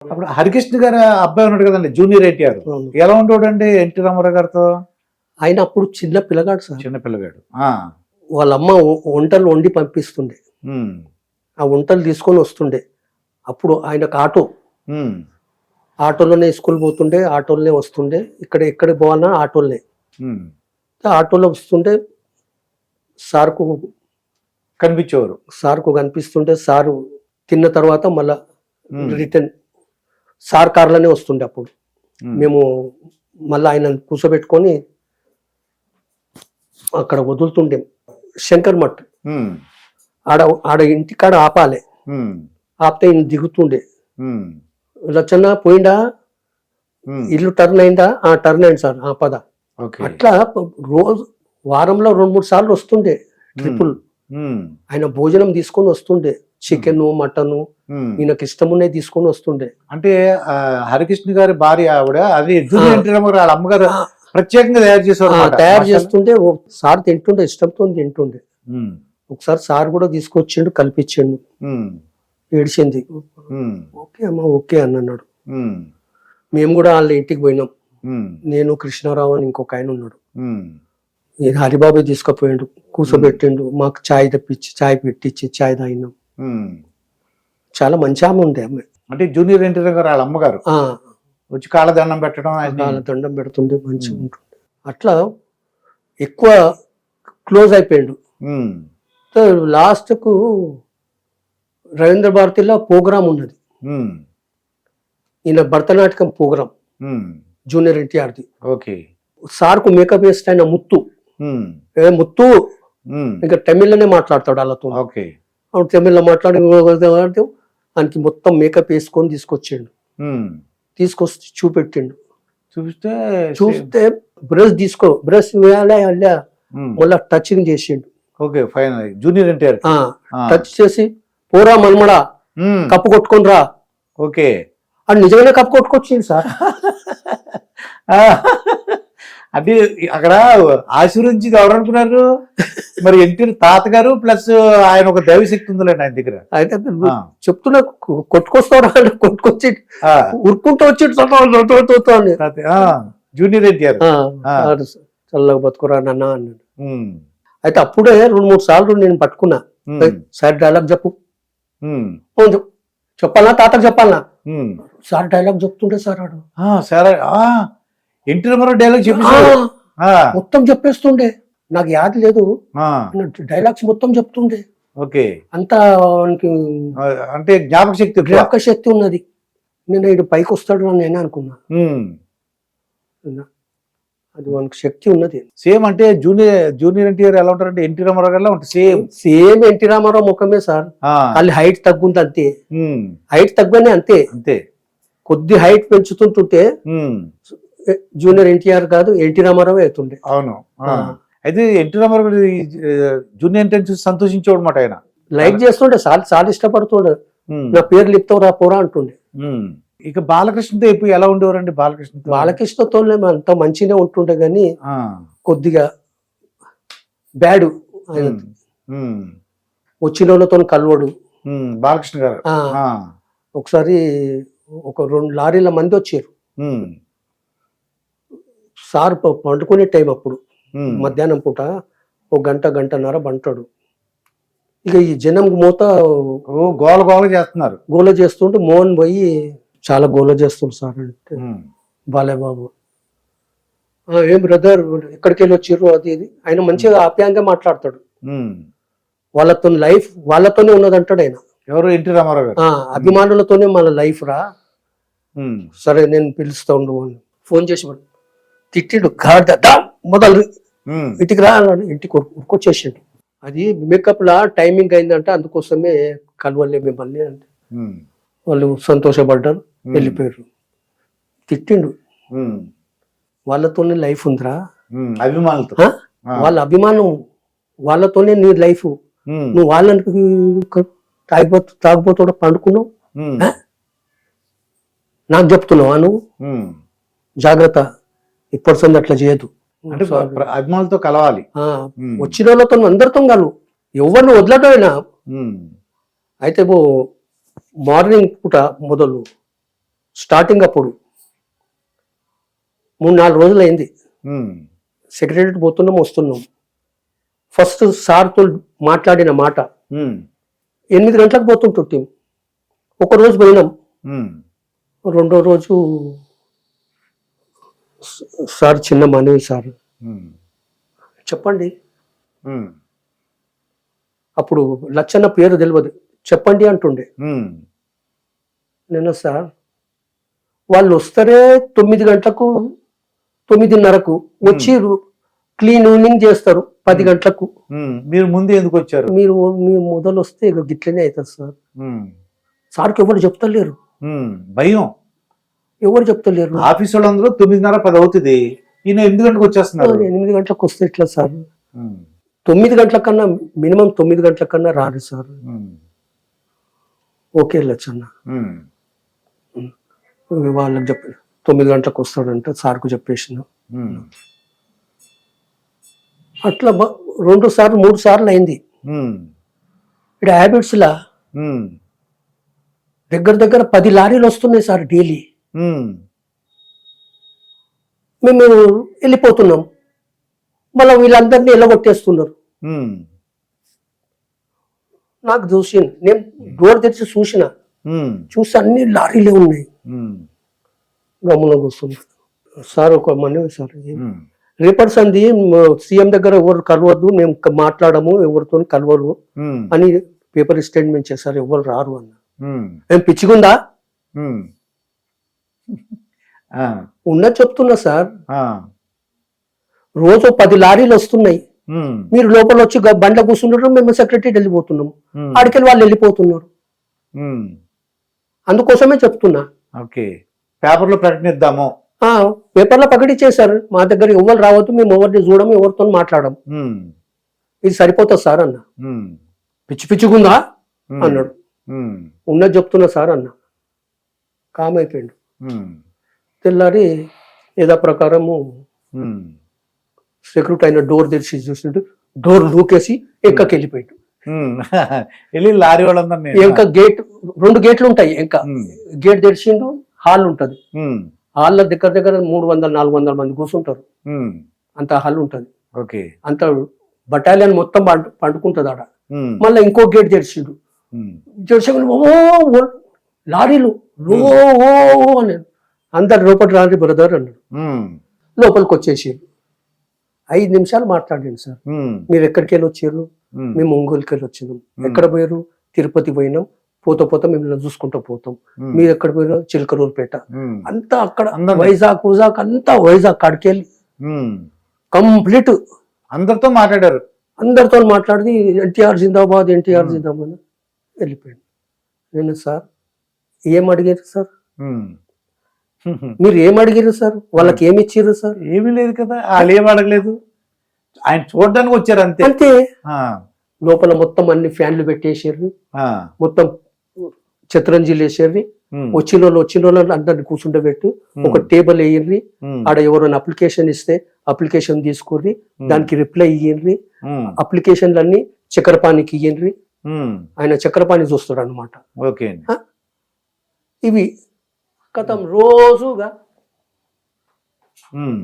అప్పుడు హరికృష్ణ గారు అబ్బాయి ఉన్నాడు కదండి, జూనియర్ ఎన్టీఆర్. అవును. ఎలా ఉండేవాడండి ఎన్టీ రామారావు గారితో? ఆయన అప్పుడు చిన్న పిల్లగాడు సార్. చిన్న పిల్లగాడు. వాళ్ళ అమ్మ వంటలు వండి పంపిస్తుండే. ఉమ్, ఆ వంటలు తీసుకొని వస్తుండే. అప్పుడు ఆయనకు ఉమ్, ఆటోలోనే స్కూల్ పోతుండే, ఆటోలోనే వస్తుండే. ఎక్కడ పోవాలన్నా ఆటోలోనే. ఉమ్. ఆటోలో వస్తుంటే సార్కు కనిపించేవారు. కనిపిస్తుంటే సారు తిన్న తర్వాత మళ్ళా ఉమ్, రిటర్న్ సార్ కార్లోనే వస్తుండే. అప్పుడు ఉమ్, మేము మళ్ళీ ఆయన కూర్చోబెట్టుకొని అక్కడ వదులుతుండే శంకర్ మఠ్. ఉమ్, ఆడ ఇంటికాడ ఆపాలి. ఉమ్, ఆపితే ఈయన దిగుతుండే. ఉమ్, రచన పోయిందా, ఉమ్. ఇల్లు టర్న్ అయిందా, టర్న్ అయింది సార్, పద. ఓకే. అట్లా రోజు వారంలో 2-3 సార్లు వస్తుండే ట్రిపుల్. ఉమ్, ఆయన భోజనం తీసుకొని వస్తుండే, చికెన్ మటన్ ఉమ్. ఈయనకి ఇష్టమునే తీసుకొని వస్తుండే. అంటే హరికృష్ణ గారి భార్య ఆవిడ, అది జూనియర్ ఎన్టీ రామారావు వాళ్ళ అమ్మగారు ప్రత్యేకంగా తయారు చేసేవారు. తయారు చేస్తుండే. సార్ తింటుండే, ఇష్టంతో తింటుండే. ఒకసారి సార్ కూడా తీసుకొచ్చిండు, కల్పించిండు. ఏడిచింది. ఓకే అమ్మా ఓకే అన్నాడు. మేము కూడా వాళ్ళ ఇంటికి పోయినాం. నేను, కృష్ణారావు అని ఇంకొక ఆయన ఉన్నాడు. హరిబాబు తీసుకుపోయిండు, కూర్చోబెట్టిండు, మాకు చాయ్ తెప్పించి చాయ్ పెట్టించి చాయ్ తాగినాం. చాలా మంచి ఆమె ఉండే అమ్మాయి. అంటే జూనియర్ ఎన్టీ రామారావు వాళ్ళ అమ్మగారు వచ్చి కాళ్ళదండం పెట్టడం, దండం పెడుతుండే, మంచిగా ఉంటుండే. అట్లా ఎక్కువ క్లోజ్ అయిపోయిండు. లాస్ట్ కు రవీంద్ర భారతిలో ప్రోగ్రామ్ ఉన్నది, ఈయన భరతనాట్యం ప్రోగ్రామ్, జూనియర్ ఎన్టీఆర్ది. ఓకే. సార్ కు మేకప్ వేస్తే ఆయన ముత్తు ముత్తు ఇంకా తమిళ్లోనే మాట్లాడతాడు వాళ్ళతో. ఓకే. తమిళ్లో మాట్లాడి ఆయనకి మొత్తం మేకప్ వేసుకొని తీసుకొచ్చిండు. తీసుకొచ్చి చూపెట్టిండు. చూస్తే బ్రష్ వేయాలి, మళ్ళా టచింగ్ చేసిండు. Okay fine. Junior NTR touch చేసి పోరా మన్మడా కప్పు కొట్టుకొని రా. ఓకే. అది నిజంగానే కప్పు కొట్టుకొచ్చింది సార్. అంటే అక్కడ ఆశీర్వదించి ఎవరు అనుకున్నారు మరి? ఎన్టీఆర్ తాతగారు ప్లస్ ఆయన ఒక దైవశక్తి ఉందిలేండి ఆయన దగ్గర. అయితే చెప్తున్నా, కొట్టుకొస్తారా అంటే కొట్టుకొచ్చి ఉరుక్కుంటూ వచ్చి జూనియర్ ఎన్టీఆర్ చల్లగా బతుకురా నాన్న అన్నాడు. అయితే అప్పుడే 2-3 సార్లు నేను పట్టుకున్నా. సార్ డైలాగ్ చెప్పు, చెప్పాలనా తాతకు చెప్పాలనా? సార్ డైలాగ్ చెప్తుంటే సార్ ఆడు సరే ఎన్టీ రామారావు డైలాగ్ చెప్పి మొత్తం చెప్పేస్తుండే. నాకు యాద లేదు, డైలాగ్స్ మొత్తం చెప్తుండే. ఓకే. అంతా అంటే జ్ఞాపక శక్తి ఉన్నది. నేను ఇటు పైకి వస్తాడు అని నేనే అనుకున్నా. అది మనకు శక్తి ఉన్నది. సేమ్ అంటే జూనియర్ ఎన్టీఆర్ ఎలా ఉంటారంటే ఎన్టీ రామారావు గారు ఉంటారు. సేమ్ ఎన్టీ రామారావు ముఖమే సార్. వాళ్ళు హైట్ తగ్గుంది అంతే, హైట్ తగ్గనే అంతే. కొద్ది హైట్ పెంచుతుంటుంటే జూనియర్ ఎన్టీఆర్ కాదు, ఎన్టీ రామారావు అవుతుండే. అవును. అయితే ఎన్టీ రామారావు జూనియర్ ఎన్టీఆర్ చూసి సంతోషించేవాడు మాట. ఆయన లైక్ చేస్తుండే, చాలా ఇష్టపడుతుండే. నా పేరు లిప్తావు రా పోరా అంటుండే. ఇక బాలకృష్ణతో ఎప్పుడు ఎలా ఉండేవారండి? బాలకృష్ణతో అంత మంచిగా ఉంటుండే గాని కొద్దిగా బ్యాడ్. వచ్చిన వాళ్ళతో కలవడు బాలకృష్ణ గారు. ఒకసారి ఒక 2 లారీల మంది వచ్చారు. సార్ పండుకునే టైం అప్పుడు, మధ్యాహ్నం పూట 1 గంటన్నర బంటాడు. ఇక ఈ జనం మూత గోల చేస్తుంటే మోహన్ పోయి చాలా గోల చేస్తుంది సార్ అంటే, బాలయ్య బాబు ఏం బ్రదర్ ఎక్కడికి వెళ్ళి వచ్చిర్రు అది ఇది. ఆయన మంచిగా ఆప్యాయంగా మాట్లాడతాడు. వాళ్ళతో లైఫ్ వాళ్ళతోనే ఉన్నదంటాడు ఆయన. ఎవరు? ఎన్టీ రామారావు గారు. అభిమానులతోనే మన లైఫ్ రా. సరే నేను పిలుస్తా ఉండు అని ఫోన్ చేసి తిట్టిండు. మొదలు ఇంటికి రా అన్నాడు. ఇంటికి ఉరుకొచ్చేసిండు. అది మేకప్ లా టైమింగ్ అయిందంటే అందుకోసమే కలవలే మిమ్మల్ని అంటే వాళ్ళు సంతోషపడ్డారు, వెళ్ళిపోయారు. తిట్టిండు. వాళ్ళతోనే లైఫ్ ఉందిరా, అభిమానులతో. వాళ్ళ అభిమానం వాళ్ళతోనే నీ లైఫ్. నువ్వు వాళ్ళని తాగిపోతాడు పండుకున్నావు, నాకు చెప్తున్నావా నువ్వు? జాగ్రత్త, ఇప్పటి అట్లా చేయదు. అంటే అభిమానులతో కలవాలి. వచ్చిన వాళ్ళతో అందరితో కలవు, ఎవరిని వదలటమైనా. అయితే మార్నింగ్ పూట మొదలు స్టార్టింగ్ అప్పుడు 3-4 రోజులు అయింది. ఉమ్, సెక్రటరీ పోతున్నాం వస్తున్నాం. ఫస్ట్ సార్తో మాట్లాడిన మాట ఉమ్, 8 గంటలకు పోతుంటాం. ఒక రోజు పోయినాం. ఉమ్, రెండో రోజు సార్ చిన్న మనవి సార్ ఉమ్, చెప్పండి. ఉమ్, అప్పుడు లచ్చన్న పేరు తెలియదు, చెప్పండి అంటుండే. ఉమ్, నేను సార్ వాళ్ళు వస్తారే 9 గంటలకు 9:30కు వచ్చి క్లీనింగ్ చేస్తారు 10 గంటలకు. ఉమ్. మీరు ముందు ఎందుకు వచ్చారు? మీ మొదలు వస్తే ఇక గిట్లనే అవుతుంది సార్. ఉమ్, సార్కి ఎవరు చెప్తలేరు, ఉమ్, భయం. ఎవరు చెప్తలేరు. ఆఫీస్ వాళ్ళందరూ 9:30-10 అవుతుంది, ఈయన 8 గంటలకు వచ్చేస్తున్నారు. 8 గంటలకు వస్తే ఎట్లా సార్? ఉమ్, 9 గంటల కన్నా మినిమం 9 గంటల కన్నా రారు సార్. ఉమ్, ఓకే లచ్చన్న ఉమ్, వాళ్ళకి చెప్పి 9 గంటలకు వస్తాడంటే సార్కు చెప్పేసిన. ఉమ్, అట్లా 2 సార్లు 3 సార్లు అయింది. ఉమ్, ఇక్కడ హ్యాబిట్స్లా ఉమ్, దగ్గర 10 లారీలు వస్తున్నాయి సార్ డైలీ. ఉమ్, మేము వెళ్ళిపోతున్నాం, మళ్ళీ వీళ్ళందరినీ ఎల్లగొట్టేస్తున్నారు. ఉమ్, నాకు చూసి నేను డోర్ తెరిచి చూసిన, ఉమ్, చూసి అన్ని లారీలే ఉన్నాయి. ఉమ్, గమనం కూర్చుంది. సార్ ఒక మనవి సార్, ఉమ్, రేపటి సంది సీఎం దగ్గర ఎవరు కలవద్దు, మేము మాట్లాడము, ఎవరితో కలవరు ఉమ్, అని పేపర్ స్టేట్మెంట్ చేశారు. ఎవరు రారు అన్న. ఉమ్, ఏం పిచ్చిగుందా? ఉమ్. ఆ, ఉన్నది చెప్తున్నా సార్. ఆ, రోజు 10 లారీలు వస్తున్నాయి, ఉమ్, మీరు లోపల వచ్చి బండ్ల కూర్చుంటారు, మేము సెక్రటరీ వెళ్ళిపోతున్నాము, ఉమ్, ఆడికెళ్ళి వాళ్ళు వెళ్ళిపోతున్నారు. ఉమ్. అందుకోసమే చెప్తున్నా. ఓకే, పేపర్లో ప్రకటిద్దాము. పేపర్లో ప్రకటించేశారు, మా దగ్గర ఎవరు రావద్దు, మేము ఎవరిని చూడము, ఎవరితో మాట్లాడము, ఉమ్, ఇది సరిపోతుంది సార్ అన్న. ఉమ్, పిచ్చిగుందా ఉమ్, అన్నాడు. ఉమ్, ఉన్నది చెప్తున్నా సార్ అన్న. కామ్ అయిపోయిండు. ఉమ్, తెల్లారి ఏదో ప్రకారము ఉమ్, సెక్యూరిటీ అయిన డోర్ తెరిచి చూసిండు, డోర్ లూకేసి ఎక్కకి వెళ్ళిపోయాడు. ఉమ్. వెళ్ళి లారీ వాళ్ళందరినీ ఇంకా గేట్ 2 గేట్లు ఉంటాయి, ఇంకా ఉమ్, గేట్ తెరిచిండు, హాల్ ఉంటది. ఉమ్, హాల్లో దగ్గర 300-400 మంది కూర్చుంటారు. ఉమ్, అంత హాల్ ఉంటది. ఓకే, అంత బటాలియన్ మొత్తం పండుకుంటది ఆడ. ఉమ్, మళ్ళీ ఇంకో గేట్ తెరిచిండు. ఉమ్, తెరిచి ఓ లారీలు ఓ ఓ అని అందరు లోపల రారి బ్రదర్ అన్నాడు. ఉమ్, లోపలికి వచ్చేసి 5 నిమిషాలు మాట్లాడండి సార్. ఉమ్, మీరు ఎక్కడికి వెళ్ళి వచ్చారు? ఉమ్, మేము ఒంగోలుకి వెళ్ళి వచ్చినాం. ఎక్కడ పోయారు? తిరుపతి పోయినాం, పోతా మిమ్మల్ని చూసుకుంటూ పోతాం. ఉమ్, మీరు ఎక్కడ పోయారు? చిలకలూరుపేట. ఉమ్, అంతా అక్కడ అందరినీ. వైజాగ్ అంతా వైజాగ్ కాడికెళ్ళి ఉమ్. కంప్లీట్ అందరితో మాట్లాడారు. అందరితో మాట్లాడి ఎన్టీఆర్ జిందాబాద్ వెళ్ళిపోయాడు. నేను సార్ ఏం అడిగారు సార్? ఉమ్. మీరు ఏం అడిగారు సార్? వాళ్ళకి ఏమి ఇచ్చారు సార్? ఏమీ లేదు కదా, వాళ్ళు ఏం అడగలేదు, ఆయన చూడడానికి వచ్చారు అంతే. అంతే. ఆ, లోపల మొత్తం అన్ని ఫ్యాన్లు పెట్టేసారు, ఆ, మొత్తం చిత్రంజీలు వేసారు. ఉమ్, వచ్చిన వాళ్ళు అందరిని కూర్చుండబెట్టి ఒక టేబుల్ వేయండి. ఉమ్, ఆడ ఎవరైనా అప్లికేషన్ ఇస్తే అప్లికేషన్ తీసుకుర్రి, దానికి రిప్లై ఇయ్యండి. ఉమ్, అప్లికేషన్లన్నీ చక్రపాణికి ఇయ్యండి. ఉమ్, ఆయన చక్రపాణి చూస్తాడు అనమాట. ఓకే అండి. ఇవి కథం రోజుగా ఉమ్.